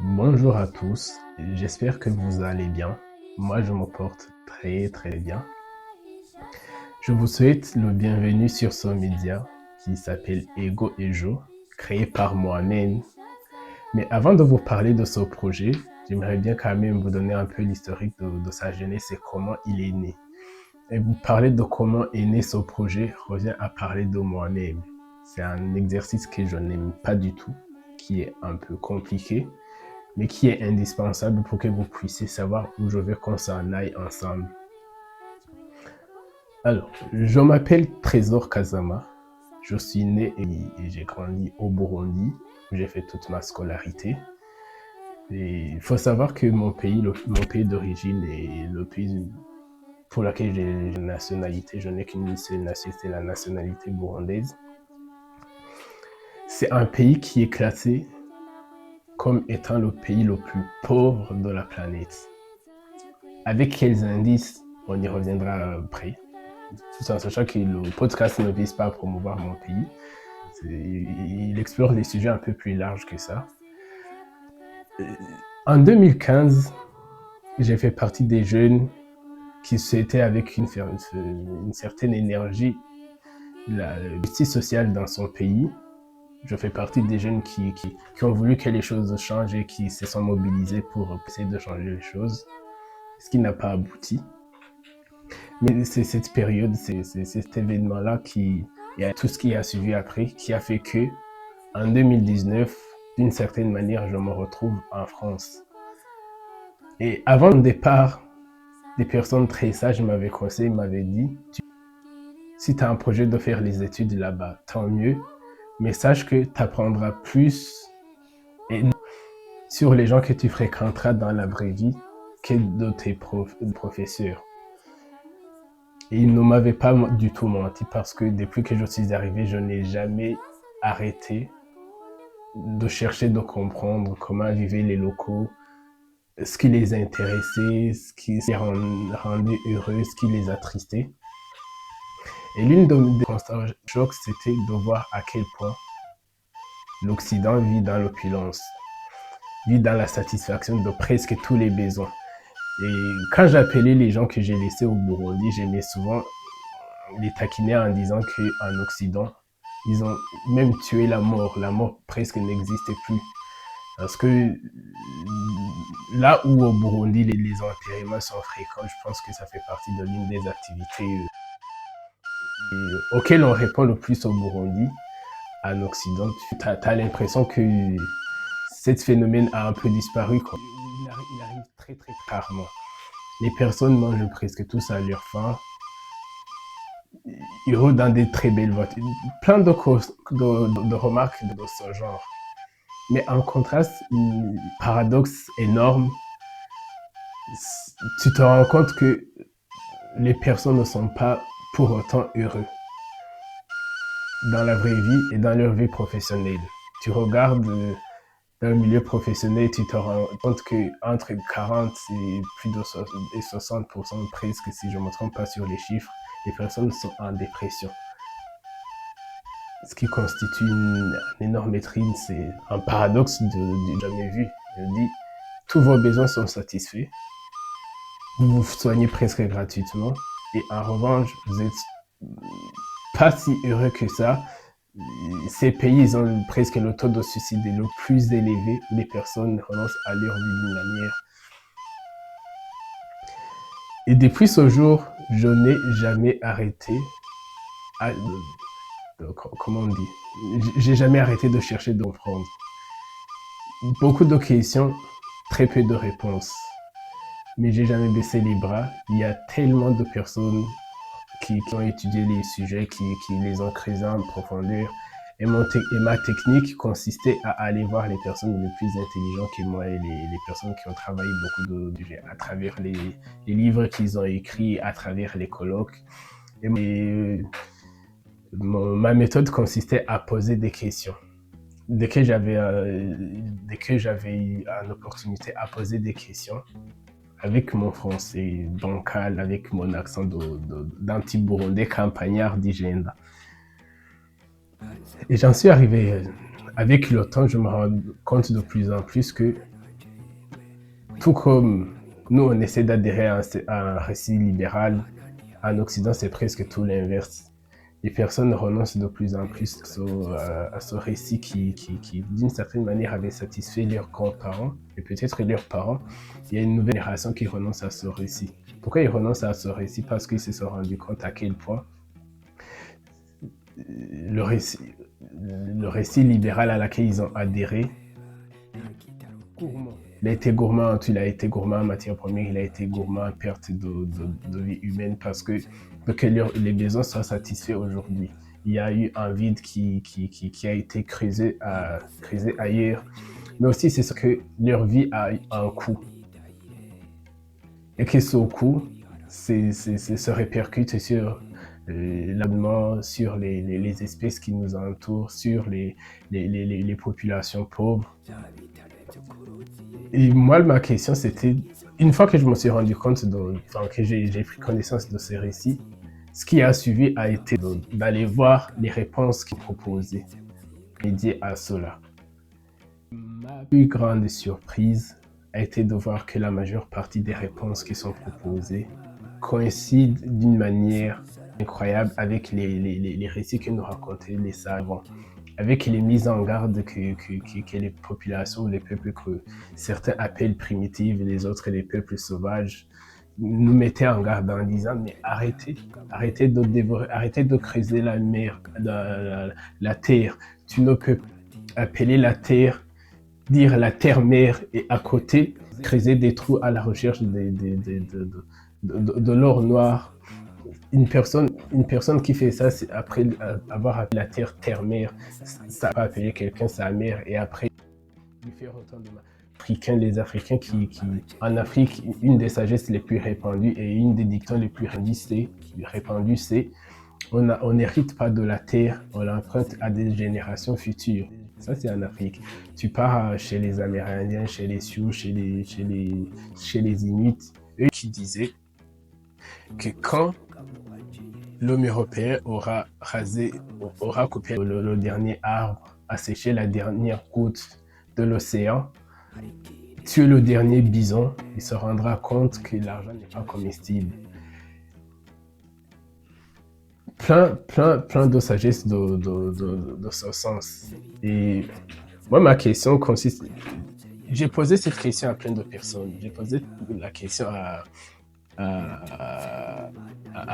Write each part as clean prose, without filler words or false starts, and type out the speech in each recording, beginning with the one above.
Bonjour à tous, j'espère que vous allez bien. Moi, je me porte très bien. Je vous souhaite le bienvenu sur ce média qui s'appelle Ego et Jo, créé par moi-même. Mais avant de vous parler de ce projet, j'aimerais bien quand même vous donner un peu l'historique de sa jeunesse et comment il est né. Et vous parler de comment est né ce projet revient à parler de moi-même. C'est un exercice que je n'aime pas du tout, qui est un peu compliqué, mais qui est indispensable pour que vous puissiez savoir où je veux qu'on s'en aille ensemble. Alors, je m'appelle Trésor Kazama. Je suis né et j'ai grandi au Burundi, où j'ai fait toute ma scolarité. Et il faut savoir que mon pays d'origine est le pays pour lequel j'ai une nationalité. Je n'ai qu'une seule nationalité, c'est la nationalité burundaise. C'est un pays qui est classé comme étant le pays le plus pauvre de la planète. Avec quels indices, on y reviendra après. Tout en sachant que le podcast ne vise pas à promouvoir mon pays. Il explore des sujets un peu plus larges que ça. En 2015, j'ai fait partie des jeunes qui souhaitaient avec une certaine énergie la justice sociale dans son pays. Je fais partie des jeunes qui ont voulu que les choses changent et qui se sont mobilisés pour essayer de changer les choses, ce qui n'a pas abouti. Mais c'est cette période, c'est cet événement-là et tout ce qui a suivi après, qui a fait que, en 2019, d'une certaine manière, je me retrouve en France. Et avant le départ, des personnes très sages m'avaient conseillé, m'avaient dit, si tu as un projet de faire les études là-bas, tant mieux, mais sache que tu apprendras plus sur les gens que tu fréquenteras dans la vraie vie que de tes professeurs. Et il ne m'avait pas du tout menti parce que depuis que je suis arrivé, je n'ai jamais arrêté de chercher de comprendre comment vivaient les locaux, ce qui les intéressait, ce qui les rendait heureux, ce qui les attristait. Et l'une des constats chocs, c'était de voir à quel point l'Occident vit dans l'opulence, vit dans la satisfaction de presque tous les besoins. Et quand j'appelais les gens que j'ai laissés au Burundi, j'aimais souvent les taquiner en disant qu'en Occident, ils ont même tué la mort. La mort presque n'existe plus. Parce que là où au Burundi, les enterrements sont fréquents, je pense que ça fait partie de l'une des activités auxquelles on répond le plus au Burundi. En Occident, tu as l'impression que ce phénomène a un peu disparu. Il arrive très rarement. Les personnes mangent presque tous à leur faim. Ils roulent dans des très belles voitures. Plein de remarques de ce genre. Mais en contraste, un paradoxe énorme, tu te rends compte que les personnes ne sont pas pour autant heureux dans la vraie vie et dans leur vie professionnelle. Tu regardes dans le milieu professionnel, tu te rends compte qu'entre 40 et plus de 60% presque, si je ne me trompe pas sur les chiffres, les personnes sont en dépression. Ce qui constitue une énorme vitrine, c'est un paradoxe de jamais vu. Je dis, tous vos besoins sont satisfaits, vous vous soignez presque gratuitement, et en revanche, vous n'êtes pas si heureux que ça. Ces pays, ils ont presque le taux de suicide le plus élevé. Les personnes renoncent à leur vie d'une manière. Et depuis ce jour, je n'ai jamais arrêté comment on dit, j'ai jamais arrêté de chercher de comprendre. Beaucoup de questions, très peu de réponses. Mais j'ai jamais baissé les bras. Il y a tellement de personnes qui ont étudié les sujets, qui les ont creusés en profondeur. Et ma technique consistait à aller voir les personnes les plus intelligentes que moi et les personnes qui ont travaillé beaucoup à travers les livres qu'ils ont écrits, à travers les colloques. Ma méthode consistait à poser des questions. Dès que j'avais eu une opportunité à poser des questions, avec mon français bancal, avec mon accent d'anti-burundais campagnard d'Igenda. Et j'en suis arrivé, avec le temps, je me rends compte de plus en plus que Tout comme nous, on essaie d'adhérer à un récit libéral, en Occident, c'est presque tout l'inverse. Les personnes renoncent de plus en plus à ce récit qui d'une certaine manière, avait satisfait leurs grands-parents et peut-être leurs parents. Il y a une nouvelle génération qui renonce à ce récit. Pourquoi ils renoncent à ce récit? Parce qu'ils se sont rendus compte à quel point le récit, le récit libéral à laquelle ils ont adhéré, il a été gourmand, il a été gourmand en matière première, il a été gourmand en perte de vie humaine parce que les besoins soient satisfaits aujourd'hui. Il y a eu un vide qui a été creusé ailleurs. Mais aussi, c'est ce que leur vie a un coût. Et que ce coût se répercute sur l'abonnement, sur les espèces qui nous entourent, sur les populations pauvres. Et moi, ma question, c'était, une fois que je me suis rendu compte, que j'ai pris connaissance de ces récits, ce qui a suivi a été d'aller voir les réponses qu'ils proposaient dédiées à cela. Ma plus grande surprise a été de voir que la majeure partie des réponses qui sont proposées coïncident d'une manière incroyable avec les récits que nous racontaient les savants, avec les mises en garde que les populations, les peuples que certains appellent primitives, les autres les peuples sauvages, nous mettaient en garde en disant mais arrêtez de dévorer, arrêtez de creuser la mer, la terre. Tu ne peux appeler la terre, dire la terre-mère et à côté creuser des trous à la recherche de l'or noir. Une personne qui fait ça, c'est après avoir appelé la terre terre-mère, ça va appeler quelqu'un sa mère et après lui faire autant de mal. Les Africains en Afrique, une des sagesses les plus répandues et une des dictons les plus répandues, c'est on n'hérite pas de la terre, on l'emprunte à des générations futures. Ça, c'est en Afrique. Tu pars chez les Amérindiens, chez les Sioux, chez les Inuits, eux qui disaient que quand l'homme européen aura coupé le dernier arbre, asséché la dernière goutte de l'océan, tué le dernier bison, il se rendra compte que l'argent n'est pas comestible. Plein de sagesse de ce sens. Et moi, ma question consiste... J'ai posé cette question à plein de personnes. J'ai posé la question à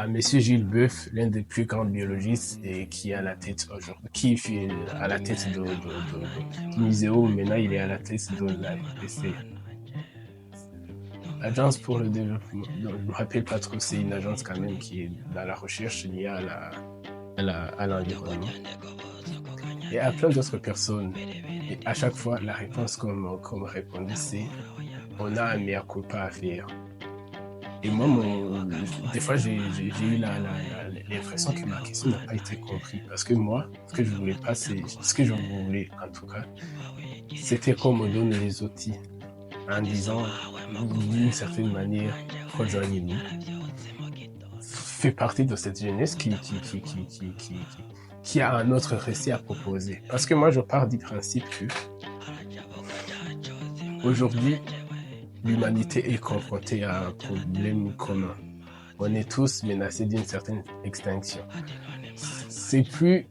Monsieur Gilles Boeuf, l'un des plus grands biologistes et qui est à la tête aujourd'hui, qui fut à la tête du MUSEO, maintenant il est à la tête de la l'APC. L'Agence pour le développement, je ne me rappelle pas trop, c'est une agence quand même qui est dans la recherche liée à l'environnement. Et à plein d'autres personnes. Et à chaque fois, la réponse qu'on me répondait, c'est on a un mea culpa à faire. Et moi, des fois, j'ai eu l'impression que ma question n'a pas été comprise. Parce que moi, ce que je voulais pas, ce que je voulais, en tout cas, c'était qu'on me donne les outils en disant, d'une certaine manière, rejoignez-nous. Fait partie de cette jeunesse qui a un autre récit à proposer. Parce que moi, je pars du principe que aujourd'hui, l'humanité est confrontée à un problème commun. On est tous menacés d'une certaine extinction. C'est plus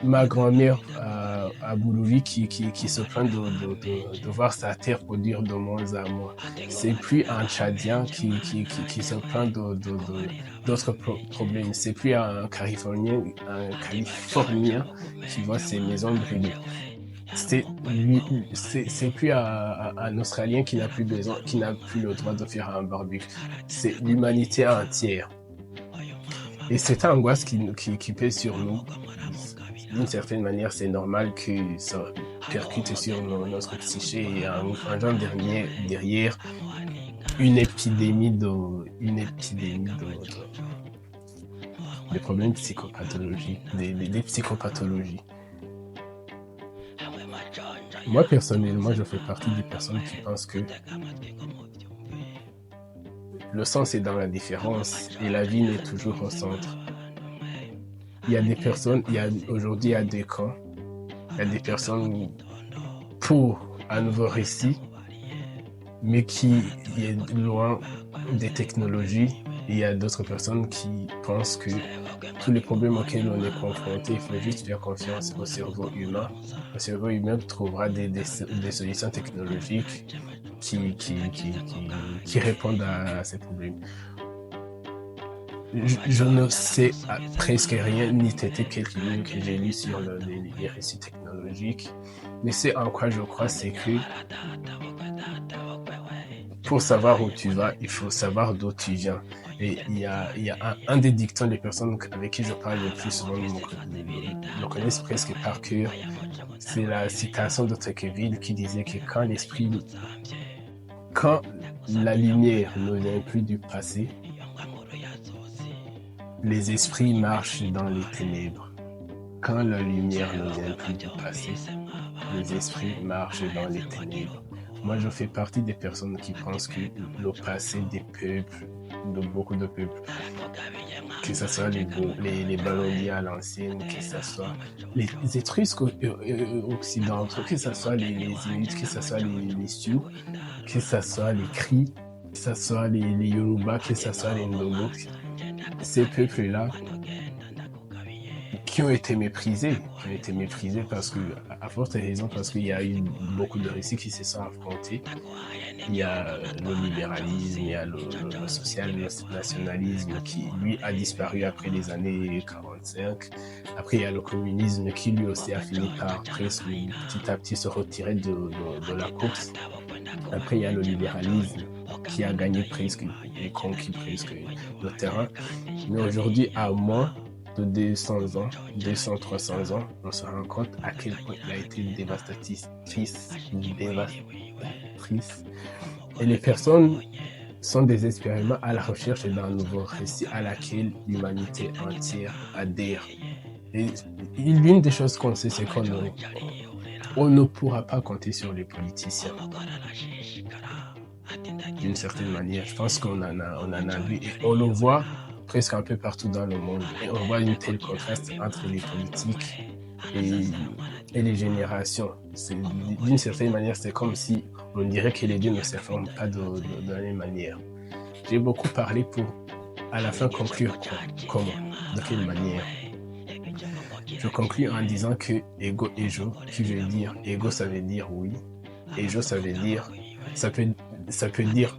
ma grand-mère à Boulouli qui se plaint de voir sa terre produire de moins en moins. C'est plus un Tchadien qui se plaint d'autres problèmes. C'est plus un Californien qui voit ses maisons brûler. C'est plus un Australien qui n'a plus le droit de faire un barbecue. C'est l'humanité entière. Et cette angoisse qui pèse sur nous, d'une certaine manière, c'est normal que ça percute sur notre psyché et engendre derrière une épidémie de problèmes psychopathologiques, des psychopathologies. Moi, personnellement, je fais partie des personnes qui pensent que le sens est dans la différence et la vie n'est toujours au centre. Il y a des personnes, aujourd'hui, il y a deux camps. Il y a des personnes pour un nouveau récit mais qui est loin des technologies. Il y a d'autres personnes qui pensent que tous les problèmes auxquels on est confronté, il faut juste faire confiance au cerveau humain. Le cerveau humain trouvera des solutions technologiques qui répondent à ces problèmes. Je ne sais presque rien, ni têter quelques lignes que j'ai lues sur les récits technologiques, mais c'est en quoi je crois, c'est que pour savoir où tu vas, il faut savoir d'où tu viens. Et il y a un des dictons des personnes avec qui je parle le plus souvent le connaissent presque par cœur. C'est la citation de Tocqueville qui disait que quand la lumière ne vient plus du passé, les esprits marchent dans les ténèbres. Quand la lumière ne vient plus du passé, les esprits marchent dans les ténèbres. Moi, je fais partie des personnes qui pensent que le passé des peuples, de beaucoup de peuples, que ce soit les Baronies à l'ancienne, que ce soit les Étrusques occidentaux, que ce soit les Inuits, que ce soit les Sioux, que ce soit les Cris, que ce soit les Yoruba, que ce soit les Ndongo, ces peuples-là qui ont été méprisés parce que, à forte raison, parce qu'il y a eu beaucoup de récits qui se sont affrontés. Il y a le libéralisme, il y a le social nationalisme qui, lui, a disparu après les années 45. Après, il y a le communisme qui, lui aussi, a fini par presque petit à petit se retirer de la course. Après, il y a le libéralisme qui a gagné presque et conquis presque le terrain. Mais aujourd'hui, à moins de 200 ans, 200, 300 ans, on se rend compte à quel point il a été dévastatrice. Et les personnes sont des expériments à la recherche d'un nouveau récit à laquelle l'humanité entière adhère. Et l'une des choses qu'on sait, c'est qu'on ne pourra pas compter sur les politiciens. D'une certaine manière, je pense qu'on en a vu et on le voit presque un peu partout dans le monde. Et on voit une telle contraste entre les politiques et les générations. D'une certaine manière, c'est comme si on dirait que les deux ne se forment pas de la même manière. J'ai beaucoup parlé pour à la fin conclure comment, de quelle manière. Je conclue en disant que ego et jo, qui veut dire ego, ça veut dire oui, et jo, ça veut dire ça peut dire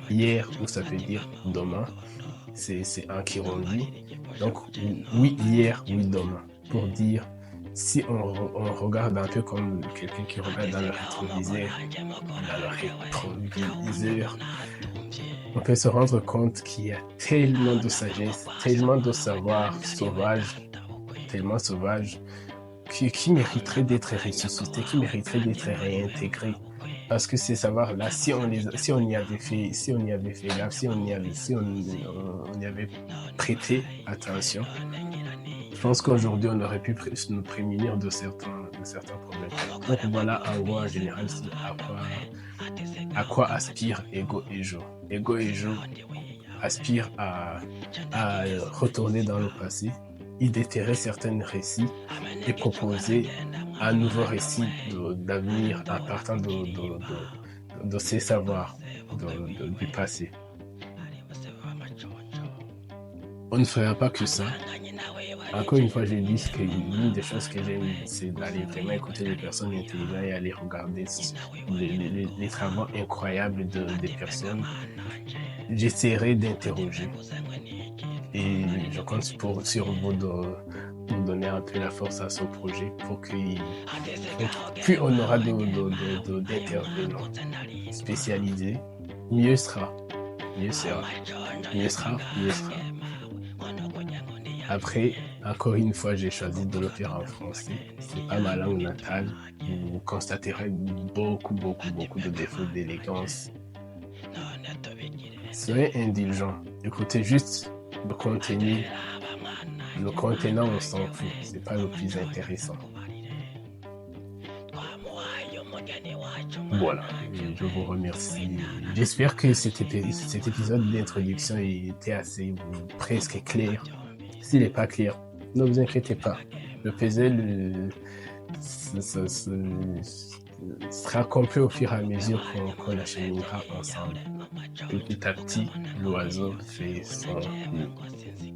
hier ou ça peut dire demain. C'est un qui rebondit. Donc, oui, hier, oui, demain. Pour dire, si on regarde un peu comme quelqu'un qui regarde dans le rétroviseur, on peut se rendre compte qu'il y a tellement de sagesse, tellement de savoir tellement sauvage, qui mériterait d'être ressuscité, qui mériterait d'être réintégré. Parce que ces savoirs-là, si on y avait fait gaffe, si on y avait prêté attention, je pense qu'aujourd'hui, on aurait pu nous prémunir de certains problèmes. Donc voilà, en gros, en général, c'est à quoi aspire Ego et Jo. Ego et Jo aspire à retourner dans le passé, y déterrer certains récits et proposer un nouveau récit d'avenir à partir de ces savoirs du passé. On ne fera pas que ça. Encore une fois, je dis que l'une des choses que j'aime, c'est d'aller vraiment écouter les personnes intelligentes et aller regarder les travaux incroyables des personnes. J'essaierai d'interroger. Et je compte sur vous de nous donner un peu la force à ce projet pour que plus on aura d'intervenants spécialisés, mieux sera. Après, encore une fois, j'ai choisi de le faire en français. C'est pas ma langue natale. Vous constaterez beaucoup de défauts d'élégance. Soyez indulgents. Écoutez juste le contenu. Le contenant, on s'en fout. C'est pas le plus intéressant. Voilà, je vous remercie. J'espère que cet épisode d'introduction était assez presque clair. S'il n'est pas clair, ne vous inquiétez pas. Le puzzle sera compris au fur et à mesure qu'on la cheminera ensemble. Petit à petit, l'oiseau fait son nid.